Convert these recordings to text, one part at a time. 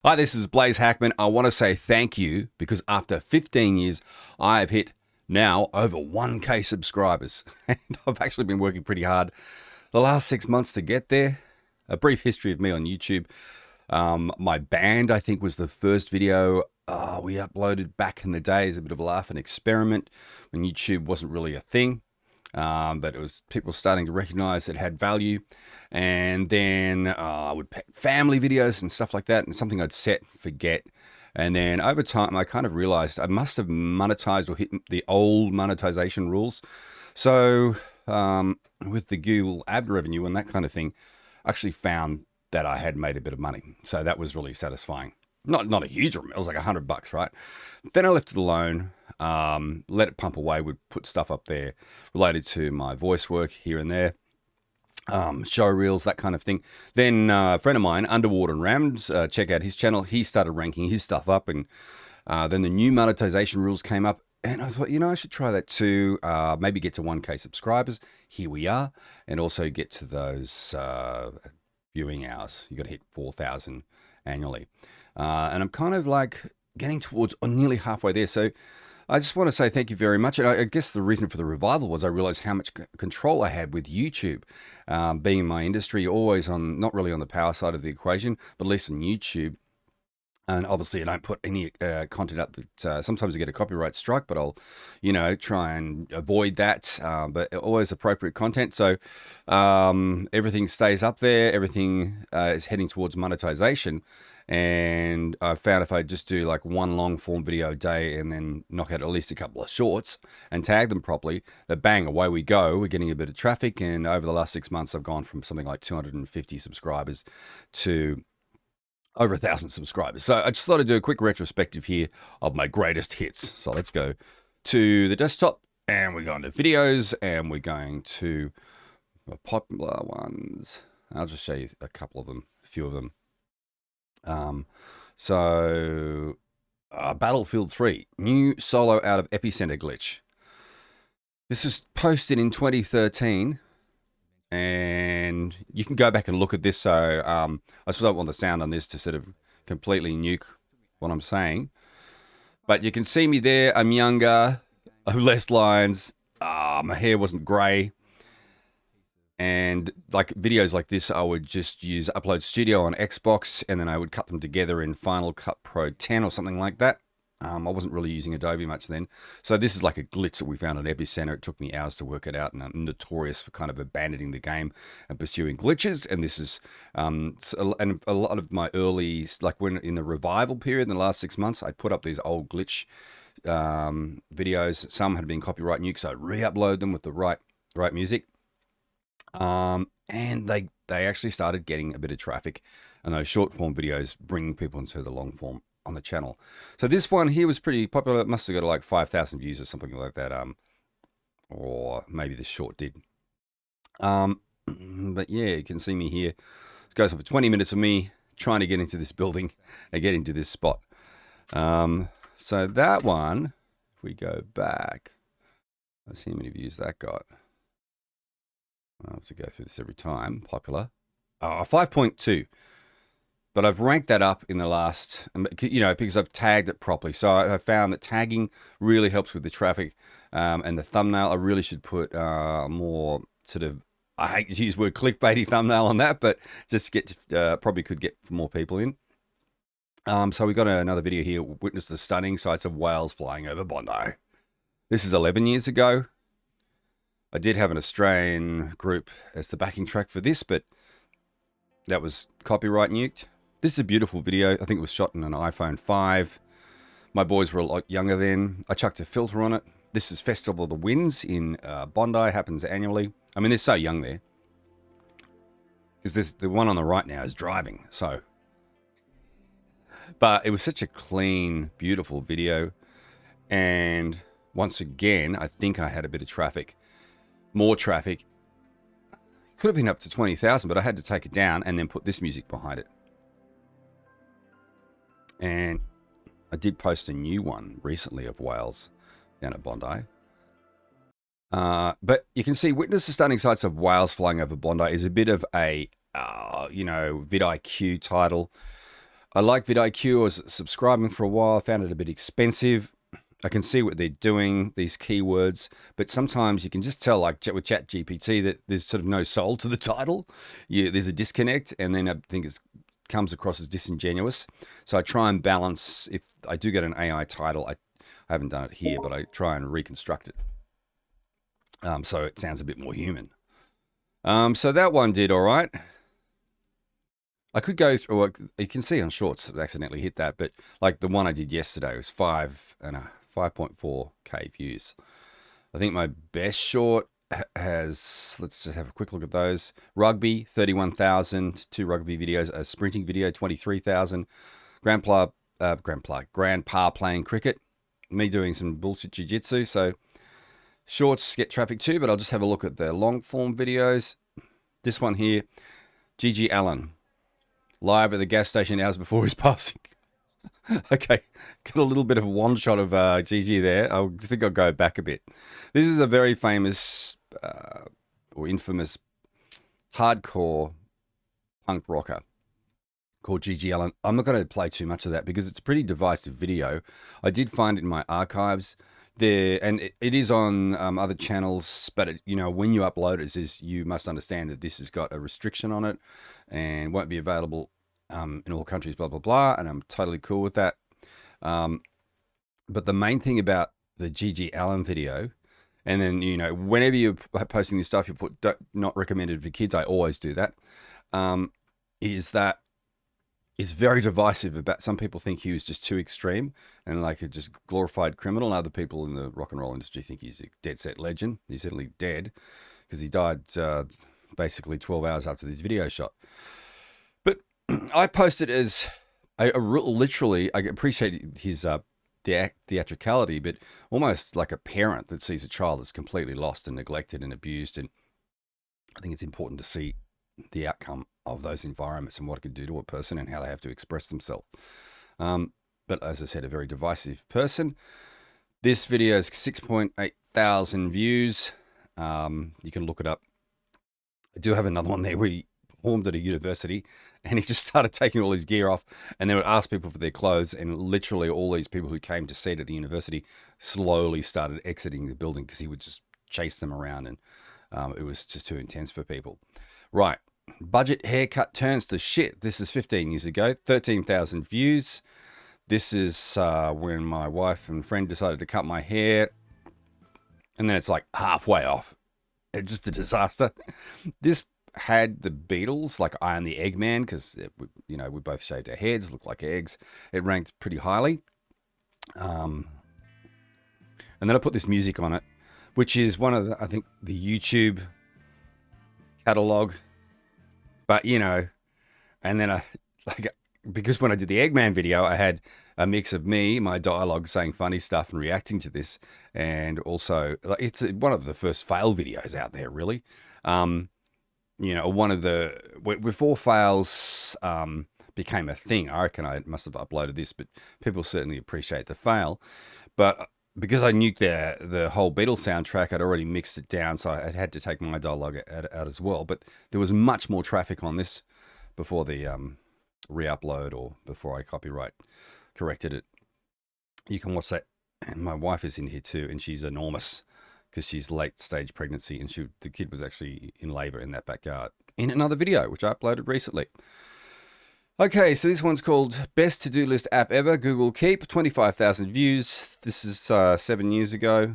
Hi, this is Blaze Hackman. I want to say thank you because after 15 years, I've hit now over 1K subscribers. And I've actually been working pretty hard the last 6 months to get there. A brief history of me on YouTube. My band, I think, was the first video we uploaded back in the day as a bit of a laugh and experiment when YouTube wasn't really a thing. But it was people starting to recognize it had value. And then I would pick family videos and stuff like that, and something I'd set, forget. And then over time, I kind of realized I must have monetized or hit the old monetization rules. So with the Google ad revenue and that kind of thing, I actually found that I had made a bit of money. So that was really satisfying. Not a huge amount. It was like $100, right? Then I left it alone. Let it pump away. Would put stuff up there related to my voice work here and there, show reels, that kind of thing. Then a friend of mine, Underwater and Rams, check out his channel. He started ranking his stuff up, and then the new monetization rules came up. And I thought, I should try that too. Maybe get to 1K subscribers. Here we are. And also get to those viewing hours. You got to hit 4,000 annually. And I'm kind of like getting towards nearly halfway there. So I just want to say thank you very much. And I guess the reason for the revival was I realized how much control I had with YouTube. Being in my industry, always not really on the power side of the equation, but at least on YouTube. And obviously I don't put any content up that sometimes I get a copyright strike, but I'll, try and avoid that. But always appropriate content. So everything stays up there. Everything is heading towards monetization. And I found if I just do like one long form video a day and then knock out at least a couple of shorts and tag them properly, that bang, away we go. We're getting a bit of traffic. And over the last 6 months, I've gone from something like 250 subscribers to over 1,000 subscribers. So I just thought I'd do a quick retrospective here of my greatest hits. So let's go to the desktop and we're going to videos and we're going to the popular ones. I'll just show you a couple of them, a few of them. Battlefield 3, new solo out of Epicenter glitch. This was posted in 2013. And you can go back and look at this. So I still don't want the sound on this to sort of completely nuke what I'm saying. But you can see me there. I'm younger. I have less lines. My hair wasn't grey. And like videos like this, I would just use Upload Studio on Xbox, and then I would cut them together in Final Cut Pro 10 or something like that. I wasn't really using Adobe much then. So this is like a glitch that we found on Epicenter. It took me hours to work it out, and I'm notorious for kind of abandoning the game and pursuing glitches. And this is, and a lot of my early, like when in the revival period in the last 6 months, I'd put up these old glitch videos. Some had been copyright nukes, so I'd re-upload them with the right music. And they actually started getting a bit of traffic, and those short form videos bringing people into the long form on the channel. So this one here was pretty popular. It must have got like 5,000 views or something like that. Or maybe this short did. But yeah, you can see me here. This goes on for 20 minutes of me trying to get into this building and get into this spot. So that one, if we go back, let's see how many views that got. I'll have to go through this every time. Popular. 5.2. But I've ranked that up in the last, because I've tagged it properly. So I found that tagging really helps with the traffic. And the thumbnail, I really should put more sort of, I hate to use the word clickbaity thumbnail on that, but just probably could get more people in. So we got another video here, witness the stunning sights of whales flying over Bondi. This is 11 years ago. I did have an Australian group as the backing track for this, but that was copyright nuked. This is a beautiful video. I think it was shot in an iPhone 5. My boys were a lot younger then. I chucked a filter on it. This is Festival of the Winds in Bondi. Happens annually. I mean, they're so young there. Because the one on the right now is driving. So, but it was such a clean, beautiful video. And once again, I think I had a bit of traffic. More traffic. Could have been up to 20,000, but I had to take it down and then put this music behind it. And I did post a new one recently of whales down at Bondi. But you can see, witness the stunning sights of whales flying over Bondi is a bit of a, vidIQ title. I like vidIQ. I was subscribing for a while. I found it a bit expensive. I can see what they're doing, these keywords, but sometimes you can just tell, like with ChatGPT, that there's sort of no soul to the title. There's a disconnect, and then I think it comes across as disingenuous. So I try and balance. If I do get an AI title, I haven't done it here, but I try and reconstruct it. So it sounds a bit more human. So that one did all right. I could go through, you can see on shorts, I accidentally hit that, but like the one I did yesterday was 5.4K views. I think my best short has, let's just have a quick look at those. Rugby, 31,000, 2 rugby videos, a sprinting video, 23,000, grandpa playing cricket, me doing some bullshit jiu-jitsu. So shorts get traffic too, but I'll just have a look at the long form videos. This one here, Gigi Allen. Live at the gas station hours before his passing. Okay, got a little bit of a one shot of Gigi there. I think I'll go back a bit. This is a very famous or infamous hardcore punk rocker called Gigi Allen. I'm not going to play too much of that because it's a pretty divisive video. I did find it in my archives there, and it is on other channels, but when you upload it, you must understand that this has got a restriction on it and won't be available in all countries, blah, blah, blah, and I'm totally cool with that. But the main thing about the Gigi Allen video, and then, whenever you're posting this stuff, you put not recommended for kids, I always do that, is that it's very divisive. About some people think he was just too extreme and like a just glorified criminal, and other people in the rock and roll industry think he's a dead set legend. He's certainly dead because he died basically 12 hours after this video shot. But I posted as literally, I appreciate his theatricality, but almost like a parent that sees a child that's completely lost and neglected and abused. And I think it's important to see the outcome of those environments and what it can do to a person and how they have to express themselves. But as I said, a very divisive person. This video is 6.8 thousand views. You can look it up. I do have another one there where he performed at a university and he just started taking all his gear off and then would ask people for their clothes, and literally all these people who came to see it at the university slowly started exiting the building because he would just chase them around, and it was just too intense for people. Right. Budget haircut turns to shit. This is 15 years ago. 13,000 views. This is when my wife and friend decided to cut my hair. And then it's like halfway off. It's just a disaster. This had the Beatles, like I Am the Eggman, because, we both shaved our heads, looked like eggs. It ranked pretty highly. And then I put this music on it, which is one of the, I think, the YouTube catalog. But, and then because when I did the Eggman video, I had a mix of my dialogue saying funny stuff and reacting to this. And also, it's one of the first fail videos out there, really. One of the, before fails became a thing, I reckon I must have uploaded this, but people certainly appreciate the fail. But because I nuked the whole Beatles soundtrack, I'd already mixed it down, so I had to take my dialogue out as well. But there was much more traffic on this before the re-upload or before I copyright corrected it. You can watch that. And my wife is in here too, and she's enormous because she's late stage pregnancy, and the kid was actually in labor in that backyard in another video, which I uploaded recently. Okay, so this one's called Best To-Do List App Ever, Google Keep, 25,000 views. This is 7 years ago.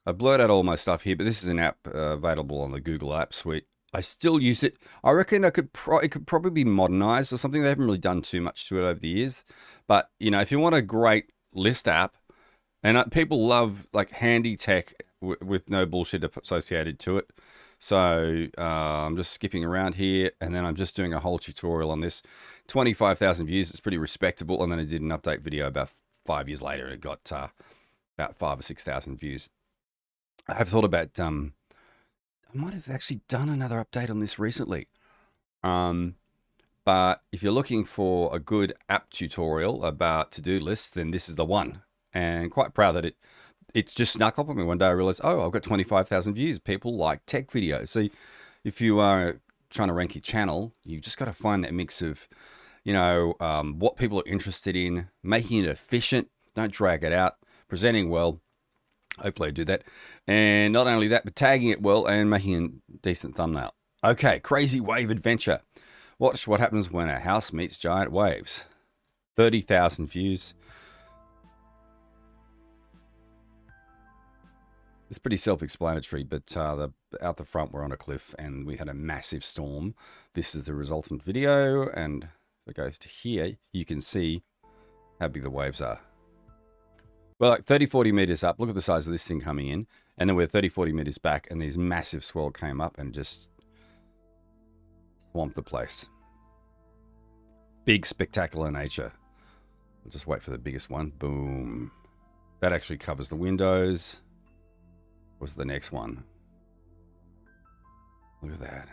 I blurred out all my stuff here, but this is an app available on the Google App Suite. I still use it. I reckon it could probably be modernized or something. They haven't really done too much to it over the years. But, if you want a great list app, and people love like handy tech with no bullshit associated to it. So I'm just skipping around here, and then I'm just doing a whole tutorial on this. 25,000 views. It's pretty respectable. And then I did an update video about 5 years later, and it got about 5,000 or 6,000 views. I have thought about, I might have actually done another update on this recently. But if you're looking for a good app tutorial about to-do lists, then this is the one. And quite proud that it's just snuck up on me. One day I realized, I've got 25,000 views. People like tech videos. So if you are trying to rank your channel, you've just got to find that mix of, what people are interested in, making it efficient, don't drag it out, presenting well. Hopefully I do that. And not only that, but tagging it well and making a decent thumbnail. Okay, crazy wave adventure. Watch what happens when a house meets giant waves. 30,000 views. It's pretty self-explanatory, but out the front we're on a cliff and we had a massive storm. This is the resultant video, and if I go to here, you can see how big the waves are. Well, like 30, 40 meters up. Look at the size of this thing coming in. And then we're 30, 40 meters back, and these massive swell came up and just swamped the place. Big, spectacular nature. I'll just wait for the biggest one. Boom. That actually covers the windows. What's the next one? Look at that.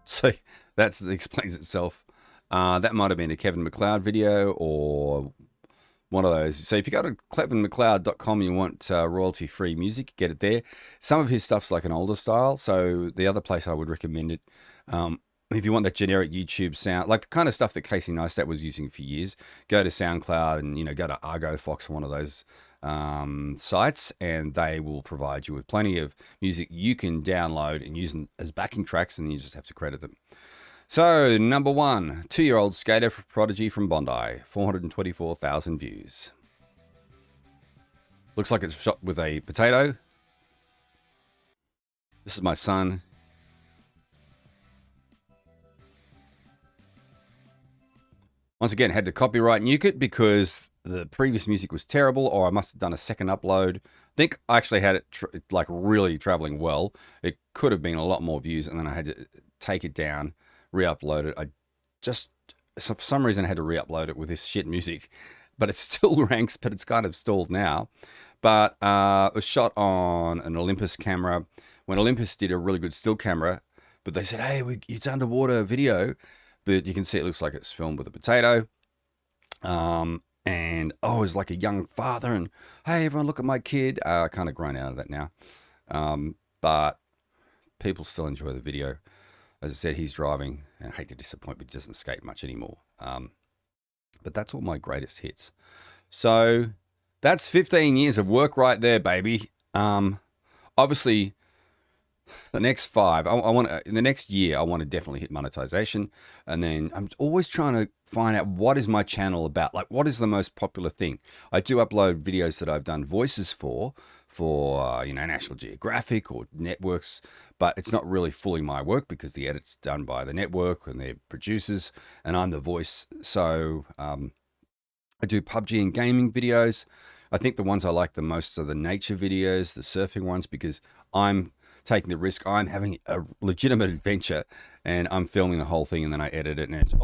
So that explains itself. That might have been a Kevin MacLeod video or one of those. So if you go to kevinmacleod.com and you want royalty-free music, get it there. Some of his stuff's like an older style, so the other place I would recommend it. If you want that generic YouTube sound, like the kind of stuff that Casey Neistat was using for years, go to SoundCloud and go to Argo Fox, one of those sites, and they will provide you with plenty of music you can download and use as backing tracks, and you just have to credit them. So, number 1, 2-year-old skater prodigy from Bondi, 424,000 views. Looks like it's shot with a potato. This is my son. Once again, had to copyright nuke it because the previous music was terrible, or I must have done a second upload. I think I actually had it like really traveling well. It could have been a lot more views, and then I had to take it down, re-upload it. I just, for some reason, I had to re-upload it with this shit music, but it still ranks, but it's kind of stalled now. But it was shot on an Olympus camera. When Olympus did a really good still camera, but they said, hey, it's underwater video. But you can see it looks like it's filmed with a potato. And it's like a young father, and hey, everyone, look at my kid. I kind of grown out of that now. But people still enjoy the video. As I said, he's driving, and I hate to disappoint, but he doesn't skate much anymore. But that's all my greatest hits. So that's 15 years of work right there, baby. Obviously, the next 5, in the next year, I want to definitely hit monetization. And then I'm always trying to find out what is my channel about? Like, what is the most popular thing? I do upload videos that I've done voices for National Geographic or networks, but it's not really fully my work because the edit's done by the network and their producers, and I'm the voice. So I do PUBG and gaming videos. I think the ones I like the most are the nature videos, the surfing ones, because I'm taking the risk. I'm having a legitimate adventure, and I'm filming the whole thing, and then I edit it, and it's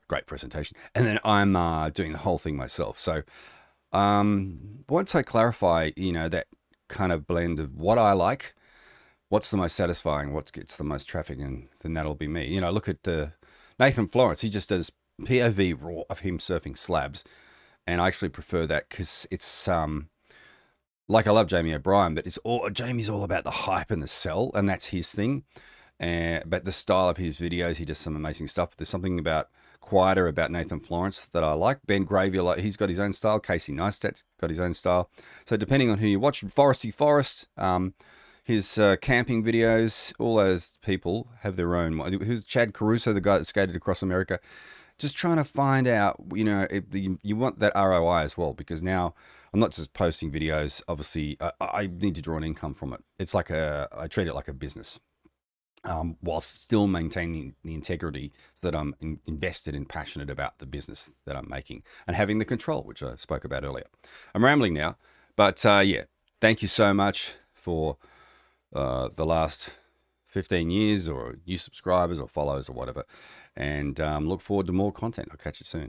great presentation. And then I'm doing the whole thing myself. So once I clarify, that kind of blend of what I like, what's the most satisfying, what gets the most traffic, and then that'll be me. Look at Nathan Florence. He just does POV raw of him surfing slabs, and I actually prefer that because it's like, I love Jamie O'Brien, but Jamie's all about the hype and the sell, and that's his thing. But the style of his videos, he does some amazing stuff. There's something quieter about Nathan Florence that I like. Ben Gravy, he's got his own style. Casey Neistat's got his own style. So depending on who you watch, Foresty Forest, his camping videos, all those people have their own. Who's Chad Caruso, the guy that skated across America? Just trying to find out, you want that ROI as well, because now I'm not just posting videos. Obviously, I need to draw an income from it. It's like I treat it like a business, whilst still maintaining the integrity so that I'm invested and passionate about the business that I'm making and having the control, which I spoke about earlier. I'm rambling now, but yeah, thank you so much for the last 15 years, or new subscribers or follows or whatever, and look forward to more content. I'll catch you soon.